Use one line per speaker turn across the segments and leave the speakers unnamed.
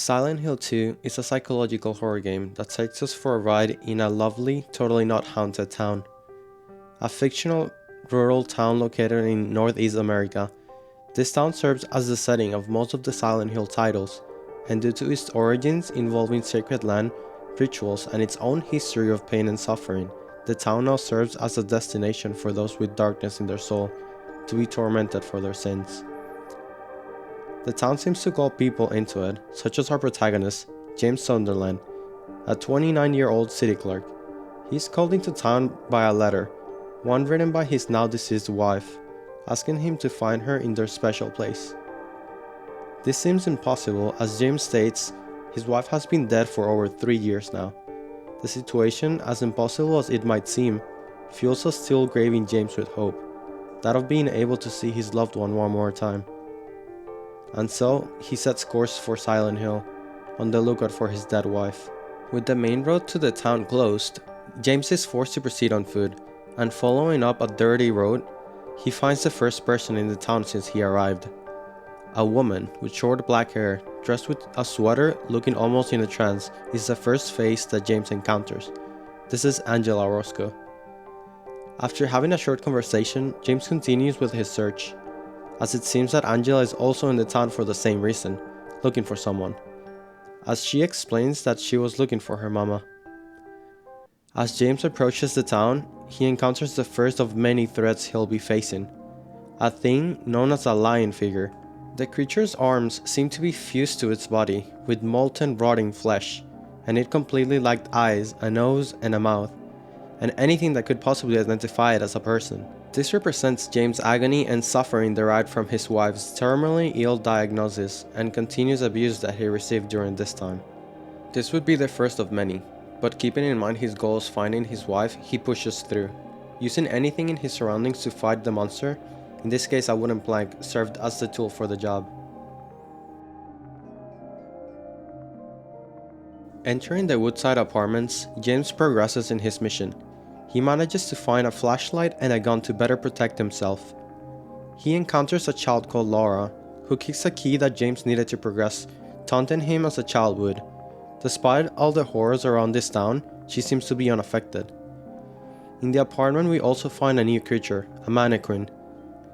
Silent Hill 2 is a psychological horror game that takes us for a ride in a lovely, totally not haunted town. A fictional rural town located in Northeast America, this town serves as the setting of most of the Silent Hill titles, and due to its origins involving sacred land, rituals, and its own history of pain and suffering, the town now serves as a destination for those with darkness in their soul to be tormented for their sins. The town seems to call people into it, such as our protagonist, James Sunderland, a 29-year-old city clerk. He's called into town by a letter, one written by his now deceased wife, asking him to find her in their special place. This seems impossible as James states his wife has been dead for over 3 years now. The situation, as impossible as it might seem, fuels us still graving James with hope, that of being able to see his loved one more time. And so, he sets course for Silent Hill, on the lookout for his dead wife. With the main road to the town closed, James is forced to proceed on foot, and following up a dirty road, he finds the first person in the town since he arrived. A woman with short black hair, dressed with a sweater, looking almost in a trance, is the first face that James encounters. This is Angela Orozco. After having a short conversation, James continues with his search, as it seems that Angela is also in the town for the same reason, looking for someone, as she explains that she was looking for her mama. As James approaches the town, he encounters the first of many threats he'll be facing, a thing known as a lion figure. The creature's arms seem to be fused to its body with molten rotting flesh, and it completely lacked eyes, a nose, and a mouth, and anything that could possibly identify it as a person. This represents James' agony and suffering derived from his wife's terminally ill diagnosis and continuous abuse that he received during this time. This would be the first of many, but keeping in mind his goal is finding his wife, he pushes through. Using anything in his surroundings to fight the monster, in this case a wooden plank, served as the tool for the job. Entering the Woodside Apartments, James progresses in his mission. He manages to find a flashlight and a gun to better protect himself. He encounters a child called Laura, who kicks a key that James needed to progress, taunting him as a child would. Despite all the horrors around this town, she seems to be unaffected. In the apartment we also find a new creature, a mannequin,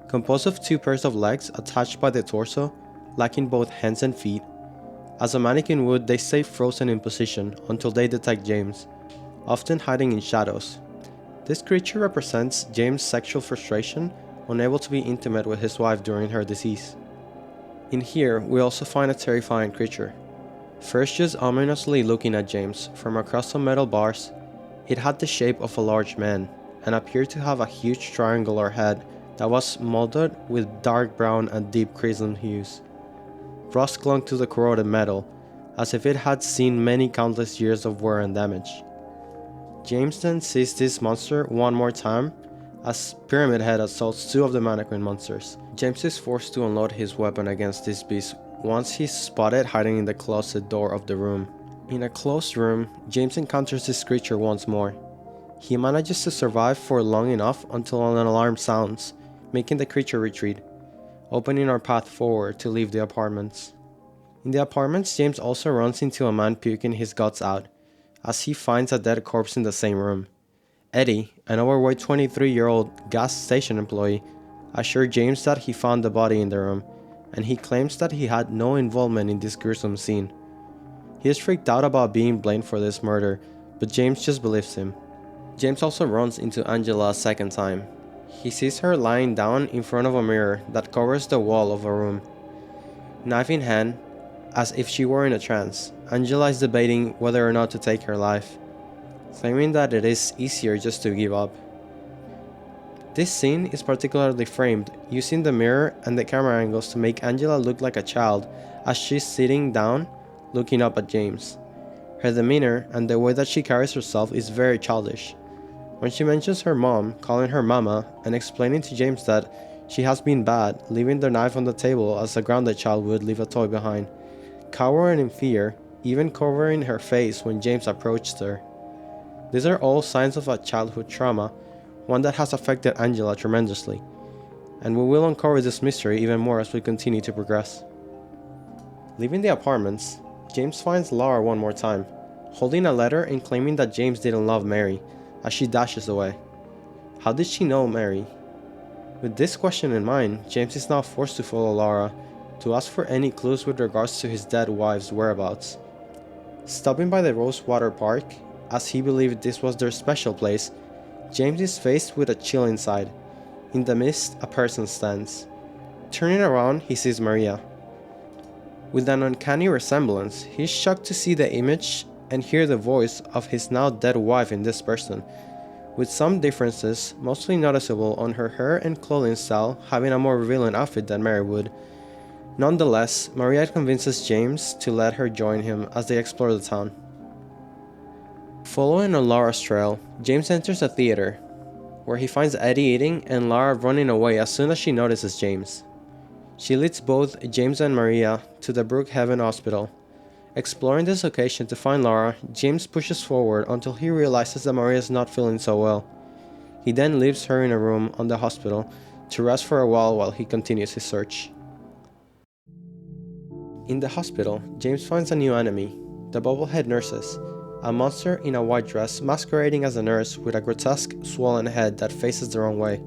composed of 2 pairs of legs attached by the torso, lacking both hands and feet. As a mannequin would, they stay frozen in position until they detect James, often hiding in shadows. This creature represents James' sexual frustration, unable to be intimate with his wife during her decease. In here, we also find a terrifying creature. First just ominously looking at James from across some metal bars, it had the shape of a large man, and appeared to have a huge triangular head that was molded with dark brown and deep crimson hues. Rust clung to the corroded metal, as if it had seen many countless years of wear and damage. James then sees this monster one more time, as Pyramid Head assaults 2 of the mannequin monsters. James is forced to unload his weapon against this beast once he's spotted hiding in the closet door of the room. In a closed room, James encounters this creature once more. He manages to survive for long enough until an alarm sounds, making the creature retreat, opening our path forward to leave the apartments. In the apartments, James also runs into a man puking his guts out, as he finds a dead corpse in the same room. Eddie, an overweight 23-year-old gas station employee, assured James that he found the body in the room, and he claims that he had no involvement in this gruesome scene. He is freaked out about being blamed for this murder, but James just believes him. James also runs into Angela a second time. He sees her lying down in front of a mirror that covers the wall of a room. Knife in hand, as if she were in a trance, Angela is debating whether or not to take her life, claiming that it is easier just to give up. This scene is particularly framed using the mirror and the camera angles to make Angela look like a child as she's sitting down, looking up at James. Her demeanor and the way that she carries herself is very childish. When she mentions her mom, calling her mama, and explaining to James that she has been bad, leaving the knife on the table as a grounded child would leave a toy behind, cowering in fear, even covering her face when James approached her. These are all signs of a childhood trauma, one that has affected Angela tremendously, and we will uncover this mystery even more as we continue to progress. Leaving the apartments, James finds Laura one more time, holding a letter and claiming that James didn't love Mary, as she dashes away. How did she know Mary? With this question in mind, James is now forced to follow Laura to ask for any clues with regards to his dead wife's whereabouts. Stopping by the Rosewater Park, as he believed this was their special place, James is faced with a chill inside. In the mist, a person stands. Turning around, he sees Maria. With an uncanny resemblance, he is shocked to see the image and hear the voice of his now dead wife in this person, with some differences mostly noticeable on her hair and clothing style having a more revealing outfit than Mary would. Nonetheless, Maria convinces James to let her join him as they explore the town. Following on Laura's trail, James enters a theater, where he finds Eddie eating and Laura running away as soon as she notices James. She leads both James and Maria to the Brookhaven Hospital. Exploring this location to find Laura, James pushes forward until he realizes that Maria is not feeling so well. He then leaves her in a room on the hospital to rest for a while he continues his search. In the hospital, James finds a new enemy, the bobblehead nurses, a monster in a white dress masquerading as a nurse with a grotesque, swollen head that faces the wrong way.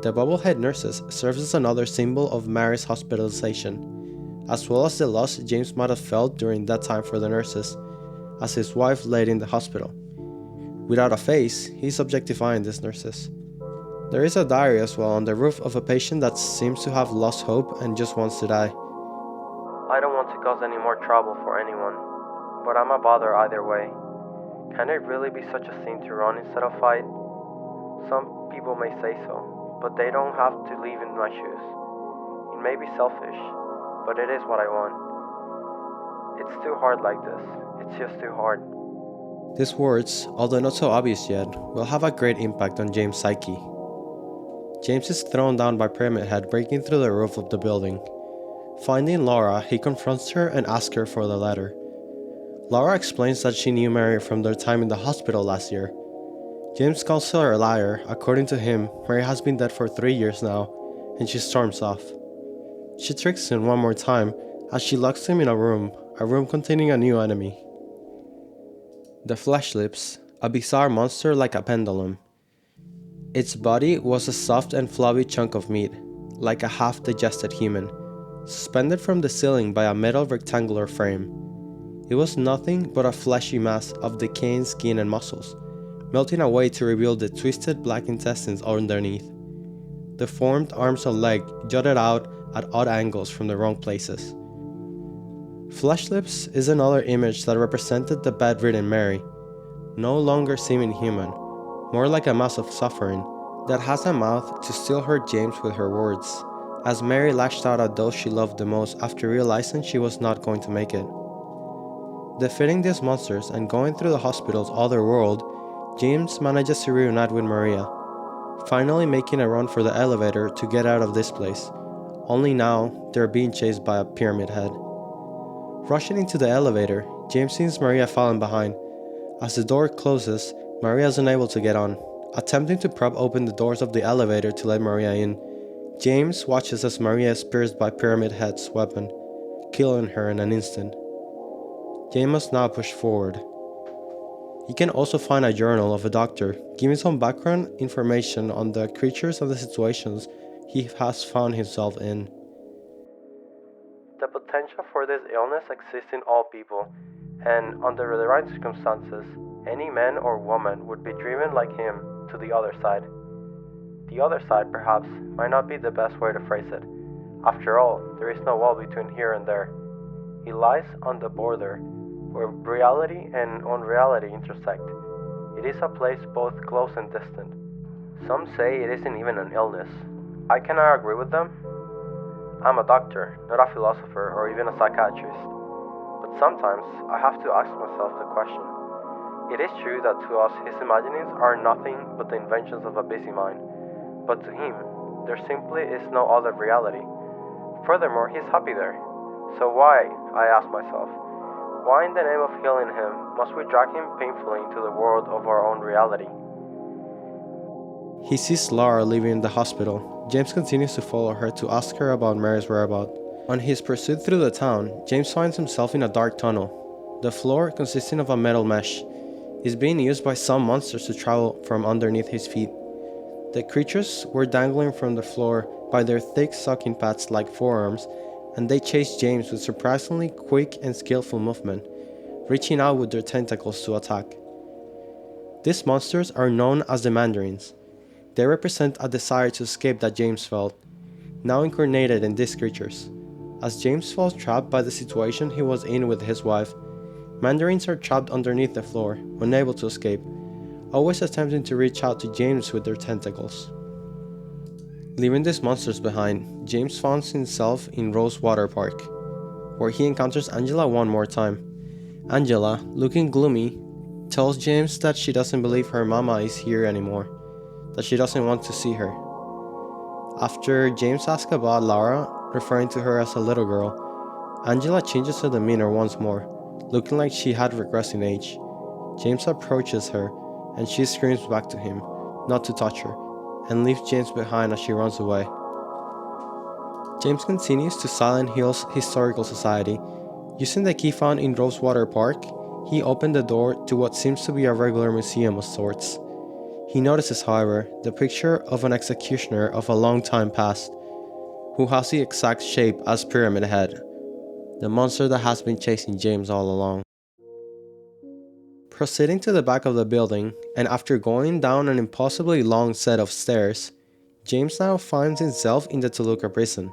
The bobblehead nurses serves as another symbol of Mary's hospitalization, as well as the loss James might have felt during that time for the nurses, as his wife laid in the hospital. Without a face, he's objectifying these nurses. There is a diary as well on the roof of a patient that seems to have lost hope and just wants to die. I don't want to cause any more trouble for anyone, but I'm a bother either way. Can it really be such a sin to run instead of fight? Some people may say so, but they don't have to live in my shoes. It may be selfish, but it is what I want. It's too hard like this. It's just too hard. These words, although not so obvious yet, will have a great impact on James' psyche. James is thrown down by Pyramid Head breaking through the roof of the building. Finding Laura, he confronts her and asks her for the letter. Laura explains that she knew Mary from their time in the hospital last year. James calls her a liar. According to him, Mary has been dead for 3 years now, and she storms off. She tricks him one more time as she locks him in a room containing a new enemy. The Flesh Lips, a bizarre monster like a pendulum. Its body was a soft and flabby chunk of meat, like a half-digested human, suspended from the ceiling by a metal rectangular frame. It was nothing but a fleshy mass of decaying skin and muscles, melting away to reveal the twisted black intestines underneath. The formed arms and legs jutted out at odd angles from the wrong places. Flesh Lips is another image that represented the bedridden Mary, no longer seeming human, more like a mass of suffering that has a mouth to still hurt James with her words, as Mary lashed out at those she loved the most after realizing she was not going to make it. Defeating these monsters and going through the hospital's other world, James manages to reunite with Maria, finally making a run for the elevator to get out of this place, only now they're being chased by a Pyramid Head. Rushing into the elevator, James sees Maria falling behind. As the door closes, Maria is unable to get on. Attempting to prop open the doors of the elevator to let Maria in, James watches as Maria is pierced by Pyramid Head's weapon, killing her in an instant. James must now push forward. He can also find a journal of a doctor, giving some background information on the creatures and the situations he has found himself in. The potential for this illness exists in all people, and under the right circumstances, any man or woman would be driven like him to the other side. The other side, perhaps, might not be the best way to phrase it. After all, there is no wall between here and there. It lies on the border, where reality and unreality intersect. It is a place both close and distant. Some say it isn't even an illness. I cannot agree with them. I'm a doctor, not a philosopher or even a psychiatrist. But sometimes I have to ask myself the question. It is true that to us his imaginings are nothing but the inventions of a busy mind, but to him, there simply is no other reality. Furthermore, he's happy there. So why, I ask myself, why in the name of healing him must we drag him painfully into the world of our own reality? He sees Laura leaving the hospital. James continues to follow her to ask her about Mary's whereabouts. On his pursuit through the town, James finds himself in a dark tunnel. The floor, consisting of a metal mesh, is being used by some monsters to travel from underneath his feet. The creatures were dangling from the floor by their thick sucking pads like forearms, and they chased James with surprisingly quick and skillful movement, reaching out with their tentacles to attack. These monsters are known as the Mandarins. They represent a desire to escape that James felt, now incarnated in these creatures. As James felt trapped by the situation he was in with his wife, Mandarins are trapped underneath the floor, unable to escape, always attempting to reach out to James with their tentacles. Leaving these monsters behind, James finds himself in Rosewater Park, where he encounters Angela one more time. Angela, looking gloomy, tells James that she doesn't believe her mama is here anymore, that she doesn't want to see her. After James asks about Lara, referring to her as a little girl, Angela changes her demeanor once more, looking like she had regressed in age. James approaches her, and she screams back to him not to touch her, and leaves James behind as she runs away. James continues to Silent Hill's Historical Society. Using the key found in Rosewater Park, he opened the door to what seems to be a regular museum of sorts. He notices, however, the picture of an executioner of a long time past, who has the exact shape as Pyramid Head, the monster that has been chasing James all along. Proceeding to the back of the building, and after going down an impossibly long set of stairs, James now finds himself in the Toluca Prison,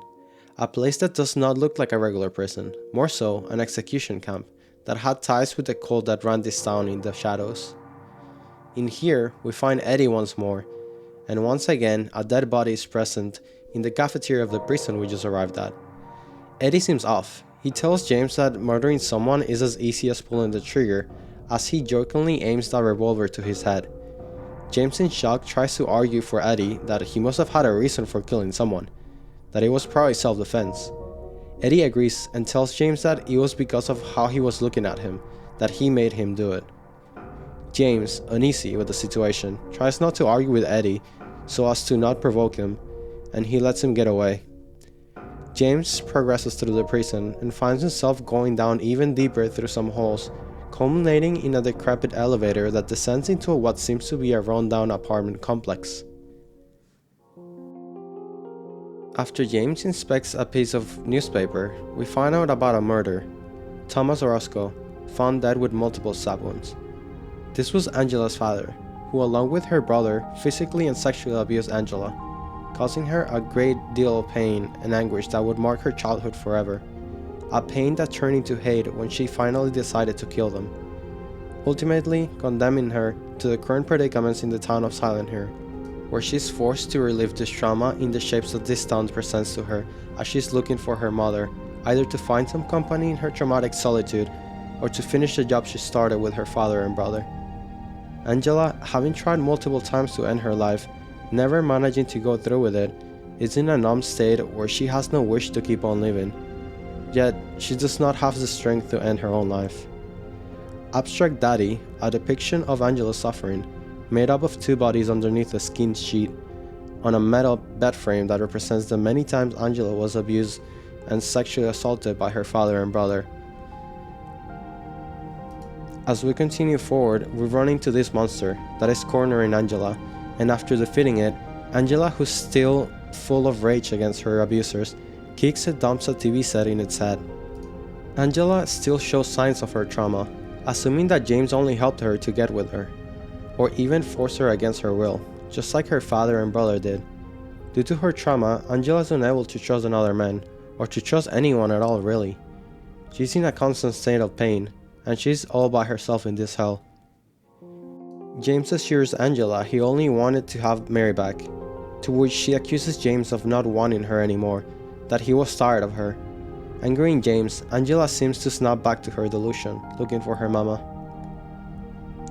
a place that does not look like a regular prison, more so an execution camp that had ties with the cult that ran this town in the shadows. In here, we find Eddie once more, and once again a dead body is present in the cafeteria of the prison we just arrived at. Eddie seems off. He tells James that murdering someone is as easy as pulling the trigger, as he jokingly aims the revolver to his head. James, in shock, tries to argue for Eddie that he must have had a reason for killing someone, that it was probably self-defense. Eddie agrees and tells James that it was because of how he was looking at him that he made him do it. James, uneasy with the situation, tries not to argue with Eddie so as to not provoke him, and he lets him get away. James progresses through the prison and finds himself going down even deeper through some holes, culminating in a decrepit elevator that descends into what seems to be a run-down apartment complex. After James inspects a piece of newspaper, we find out about a murder. Thomas Orozco, found dead with multiple stab wounds. This was Angela's father, who along with her brother physically and sexually abused Angela, causing her a great deal of pain and anguish that would mark her childhood forever. A pain that turned into hate when she finally decided to kill them, ultimately condemning her to the current predicaments in the town of Silent Hill, where she's forced to relive this trauma in the shapes that this town presents to her as she's looking for her mother, either to find some company in her traumatic solitude or to finish the job she started with her father and brother. Angela, having tried multiple times to end her life, never managing to go through with it, is in a numb state where she has no wish to keep on living. Yet, she does not have the strength to end her own life. Abstract Daddy, a depiction of Angela's suffering, made up of two bodies underneath a skin sheet on a metal bed frame that represents the many times Angela was abused and sexually assaulted by her father and brother. As we continue forward, we run into this monster that is cornering Angela, and after defeating it, Angela, who's still full of rage against her abusers, kicks and dumps a TV set in its head. Angela still shows signs of her trauma, assuming that James only helped her to get with her, or even forced her against her will, just like her father and brother did. Due to her trauma, Angela is unable to trust another man, or to trust anyone at all really. She's in a constant state of pain, and she's all by herself in this hell. James assures Angela he only wanted to have Mary back, to which she accuses James of not wanting her anymore, that he was tired of her. Angering James, Angela seems to snap back to her delusion, looking for her mama.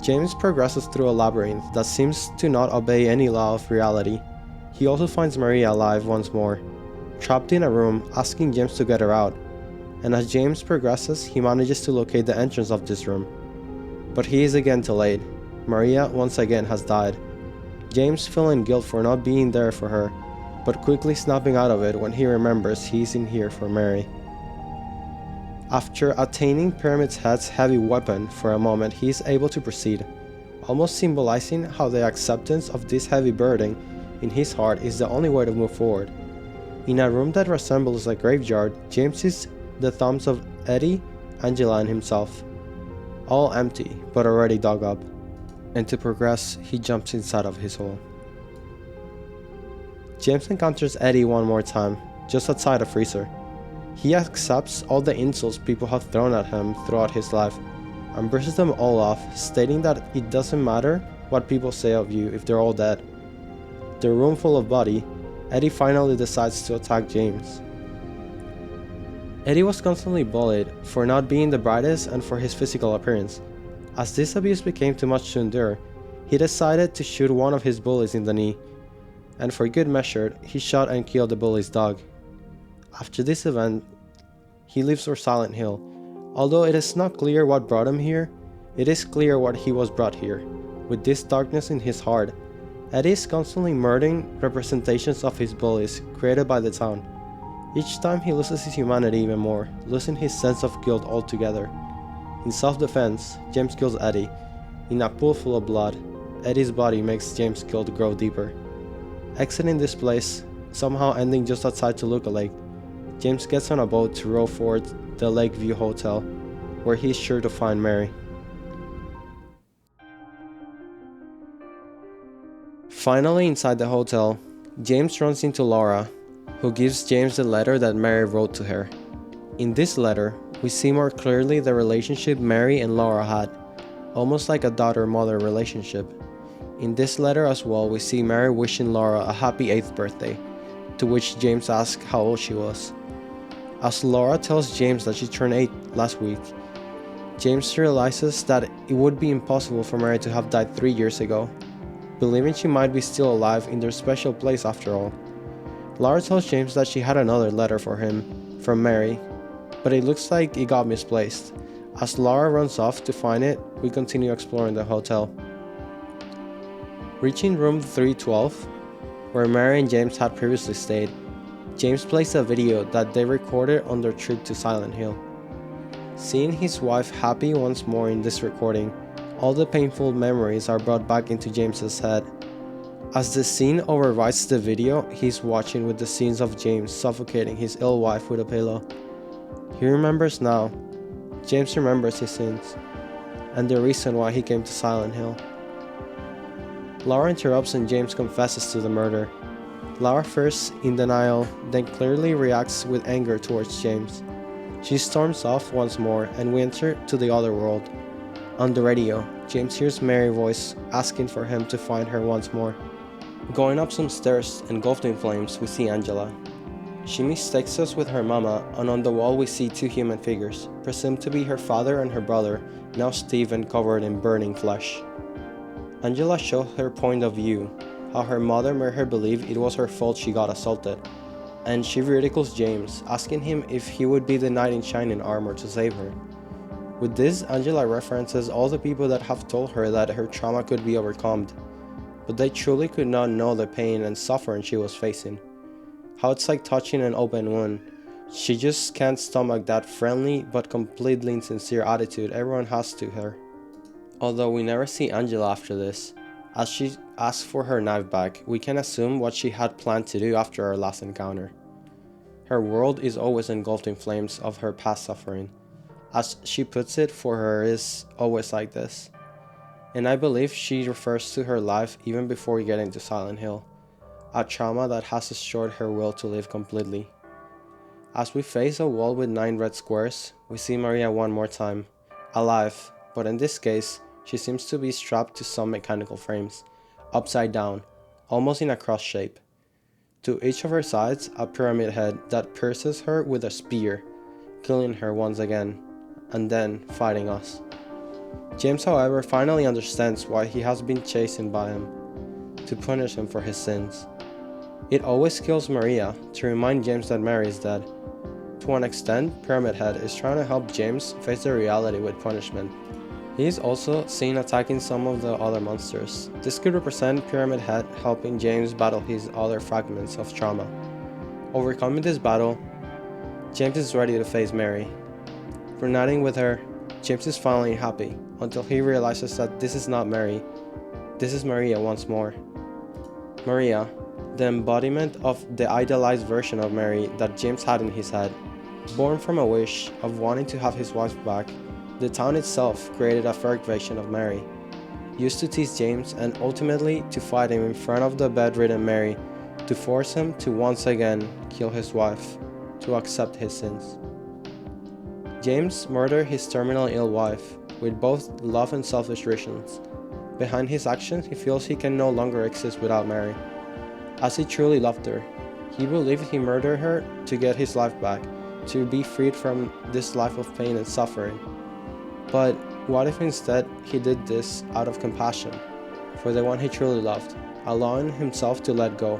James progresses through a labyrinth that seems to not obey any law of reality. He also finds Maria alive once more, trapped in a room, asking James to get her out, and as James progresses, he manages to locate the entrance of this room. But he is again too late. Maria once again has died. James, feeling guilt for not being there for her, but quickly snapping out of it when he remembers he's in here for Mary. After attaining Pyramid's Head's heavy weapon for a moment, he is able to proceed, almost symbolizing how the acceptance of this heavy burden in his heart is the only way to move forward. In a room that resembles a graveyard, James sees the thumbs of Eddie, Angela, and himself, all empty but already dug up, and to progress, he jumps inside of his hole. James encounters Eddie one more time, just outside a freezer. He accepts all the insults people have thrown at him throughout his life, and brushes them all off, stating that it doesn't matter what people say of you if they're all dead. The room full of body, Eddie finally decides to attack James. Eddie was constantly bullied for not being the brightest and for his physical appearance. As this abuse became too much to endure, he decided to shoot one of his bullies in the knee, and for good measure, he shot and killed the bully's dog. After this event, he leaves for Silent Hill. Although it is not clear what brought him here, it is clear what he was brought here. With this darkness in his heart, Eddie is constantly murdering representations of his bullies created by the town. Each time he loses his humanity even more, losing his sense of guilt altogether. In self-defense, James kills Eddie. In a pool full of blood, Eddie's body makes James' guilt grow deeper. Exiting this place, somehow ending just outside Toluca Lake, James gets on a boat to row for the Lakeview Hotel, where he is sure to find Mary. Finally inside the hotel, James runs into Laura, who gives James the letter that Mary wrote to her. In this letter, we see more clearly the relationship Mary and Laura had, almost like a daughter-mother relationship. In this letter as well, we see Mary wishing Laura a happy 8th birthday, to which James asks how old she was. As Laura tells James that she turned 8 last week, James realizes that it would be impossible for Mary to have died 3 years ago, believing she might be still alive in their special place after all. Laura tells James that she had another letter for him from Mary, but it looks like it got misplaced. As Laura runs off to find it, we continue exploring the hotel. Reaching room 312, where Mary and James had previously stayed, James plays a video that they recorded on their trip to Silent Hill. Seeing his wife happy once more in this recording, all the painful memories are brought back into James's head. As the scene overwrites the video he's watching with the scenes of James suffocating his ill wife with a pillow. He remembers now. James remembers his sins, and the reason why he came to Silent Hill. Laura interrupts and James confesses to the murder. Laura first in denial, then clearly reacts with anger towards James. She storms off once more and we enter to the other world. On the radio, James hears Mary's voice asking for him to find her once more. Going up some stairs engulfed in flames, we see Angela. She mistakes us with her mama, and on the wall we see 2 human figures, presumed to be her father and her brother, now stiff and covered in burning flesh. Angela shows her point of view, how her mother made her believe it was her fault she got assaulted, and she ridicules James, asking him if he would be the knight in shining armor to save her. With this, Angela references all the people that have told her that her trauma could be overcome, but they truly could not know the pain and suffering she was facing. How it's like touching an open wound. She just can't stomach that friendly but completely insincere attitude everyone has to her. Although we never see Angela after this, as she asks for her knife back, we can assume what she had planned to do after our last encounter. Her world is always engulfed in flames of her past suffering. As she puts it, for her is always like this. And I believe she refers to her life even before getting to Silent Hill, a trauma that has destroyed her will to live completely. As we face a wall with 9 red squares, we see Maria one more time, alive, but in this case, she seems to be strapped to some mechanical frames, upside down, almost in a cross shape. To each of her sides, a pyramid head that pierces her with a spear, killing her once again, and then fighting us. James, however, finally understands why he has been chastened by him, to punish him for his sins. It always kills Maria to remind James that Mary is dead. To an extent, Pyramid Head is trying to help James face the reality with punishment. He is also seen attacking some of the other monsters. This could represent Pyramid Head helping James battle his other fragments of trauma. Overcoming this battle, James is ready to face Mary. Reuniting with her, James is finally happy, until he realizes that this is not Mary, this is Maria once more. Maria, the embodiment of the idealized version of Mary that James had in his head. Born from a wish of wanting to have his wife back, the town itself created a fake version of Mary, used to tease James and ultimately to fight him in front of the bedridden Mary to force him to once again kill his wife, to accept his sins. James murdered his terminally ill wife with both love and selfish reasons. Behind his actions, he feels he can no longer exist without Mary. As he truly loved her, he believed he murdered her to get his life back, to be freed from this life of pain and suffering. But what if instead he did this out of compassion for the one he truly loved, allowing himself to let go,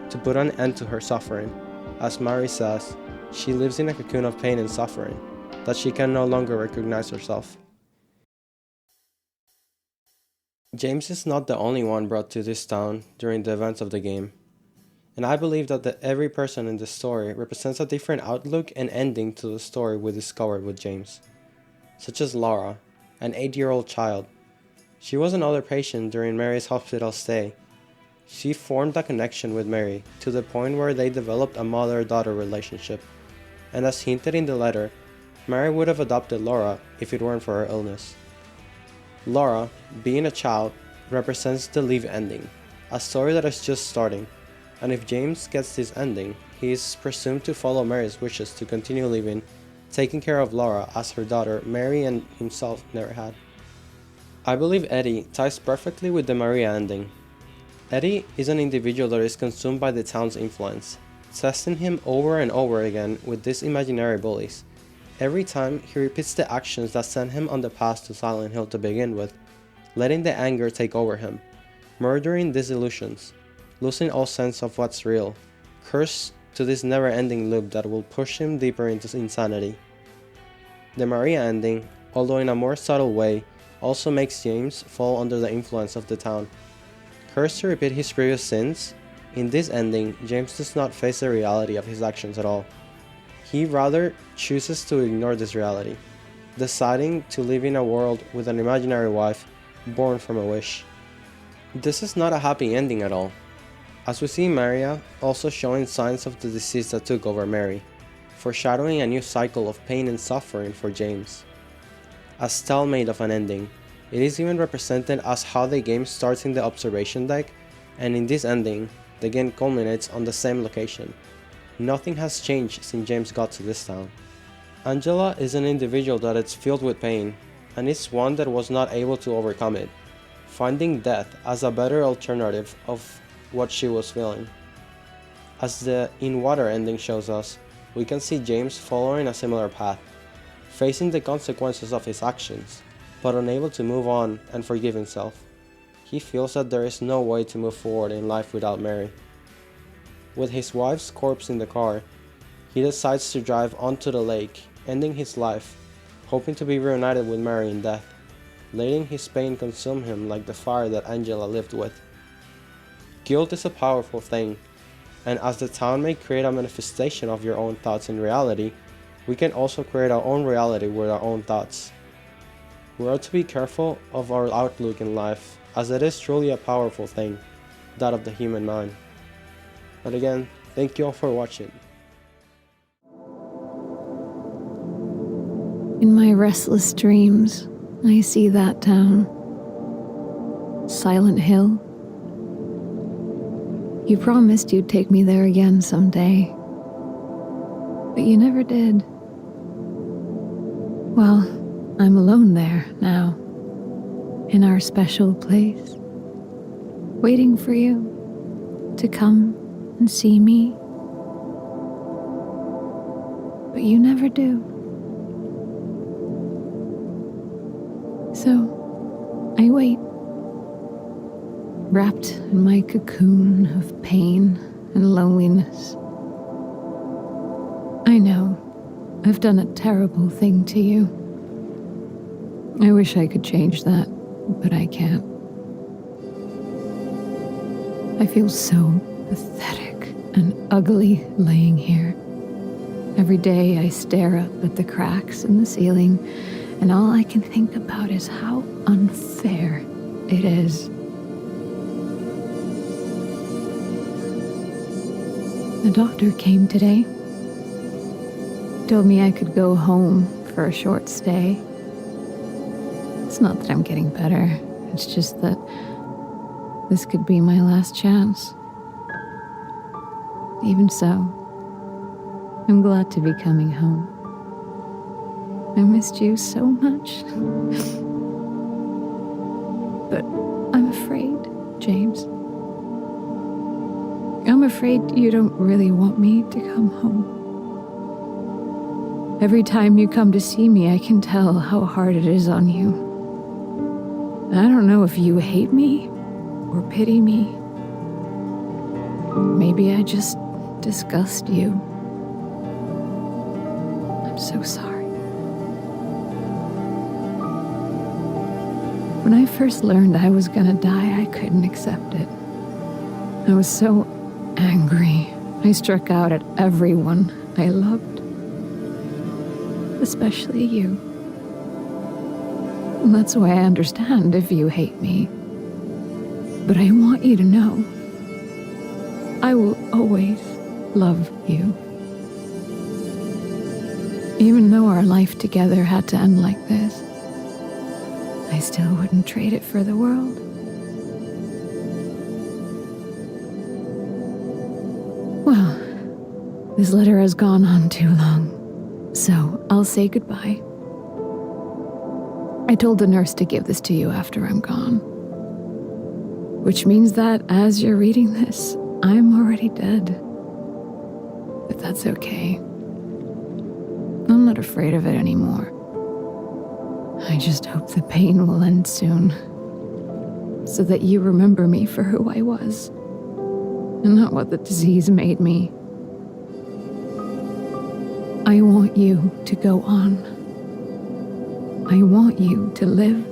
to put an end to her suffering? As Mary says, she lives in a cocoon of pain and suffering that she can no longer recognize herself. James is not the only one brought to this town during the events of the game, and I believe that every person in this story represents a different outlook and ending to the story we discovered with James. Such as Laura, an 8-year-old child. She was another patient during Mary's hospital stay. She formed a connection with Mary to the point where they developed a mother-daughter relationship, and as hinted in the letter, Mary would have adopted Laura if it weren't for her illness. Laura, being a child, represents the live ending, a story that is just starting, and if James gets this ending, he is presumed to follow Mary's wishes to continue living, taking care of Laura as her daughter Mary and himself never had. I believe Eddie ties perfectly with the Maria ending. Eddie is an individual that is consumed by the town's influence, testing him over and over again with these imaginary bullies. Every time, he repeats the actions that sent him on the path to Silent Hill to begin with, letting the anger take over him, murdering these illusions, losing all sense of what's real, cursed to this never-ending loop that will push him deeper into insanity. The Maria ending, although in a more subtle way, also makes James fall under the influence of the town. Cursed to repeat his previous sins, in this ending, James does not face the reality of his actions at all. He rather chooses to ignore this reality, deciding to live in a world with an imaginary wife born from a wish. This is not a happy ending at all, as we see Maria also showing signs of the disease that took over Mary, foreshadowing a new cycle of pain and suffering for James. A stalemate of an ending, it is even represented as how the game starts in the observation deck, and in this ending, the game culminates on the same location. Nothing has changed since James got to this town. Angela is an individual that is filled with pain, and is one that was not able to overcome it, finding death as a better alternative of what she was feeling. As the In Water ending shows us, we can see James following a similar path, facing the consequences of his actions, but unable to move on and forgive himself. He feels that there is no way to move forward in life without Mary. With his wife's corpse in the car, he decides to drive onto the lake, ending his life, hoping to be reunited with Mary in death, letting his pain consume him like the fire that Angela lived with. Guilt is a powerful thing, and as the town may create a manifestation of your own thoughts in reality, we can also create our own reality with our own thoughts. We are to be careful of our outlook in life, as it is truly a powerful thing, that of the human mind. But again, thank you all for watching.
In my restless dreams, I see that town. Silent Hill. You promised you'd take me there again someday, but you never did. Well, I'm alone there now, in our special place, waiting for you to come and see me. But you never do. So, I wait, wrapped in my cocoon of pain and loneliness. I know I've done a terrible thing to you. I wish I could change that, but I can't. I feel so pathetic and ugly laying here. Every day I stare up at the cracks in the ceiling, and all I can think about is how unfair it is. The doctor came today. Told me I could go home for a short stay. It's not that I'm getting better. It's just that this could be my last chance. Even so, I'm glad to be coming home. I missed you so much. But I'm afraid, James. I'm afraid you don't really want me to come home. Every time you come to see me, I can tell how hard it is on you. I don't know if you hate me or pity me. Maybe I just disgust you. I'm so sorry. When I first learned I was gonna die, I couldn't accept it. I was so angry. I struck out at everyone I loved, especially you. And that's why I understand if you hate me. But I want you to know, I will always love you. Even though our life together had to end like this, I still wouldn't trade it for the world. Well, this letter has gone on too long, so I'll say goodbye. I told the nurse to give this to you after I'm gone. Which means that as you're reading this, I'm already dead. But that's okay. I'm not afraid of it anymore. I just hope the pain will end soon, so that you remember me for who I was, and not what the disease made me. I want you to go on. I want you to live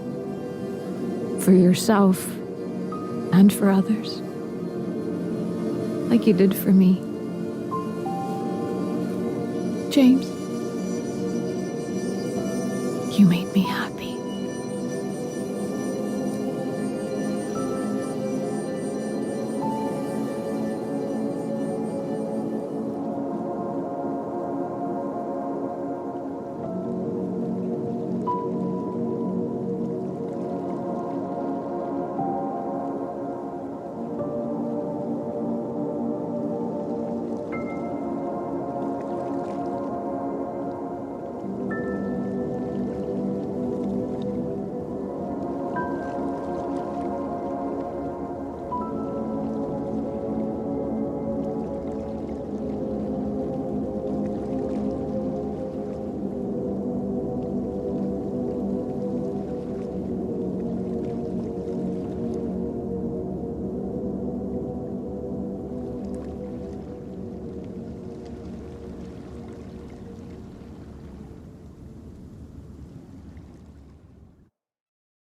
for yourself and for others, like you did for me. James, you made me happy.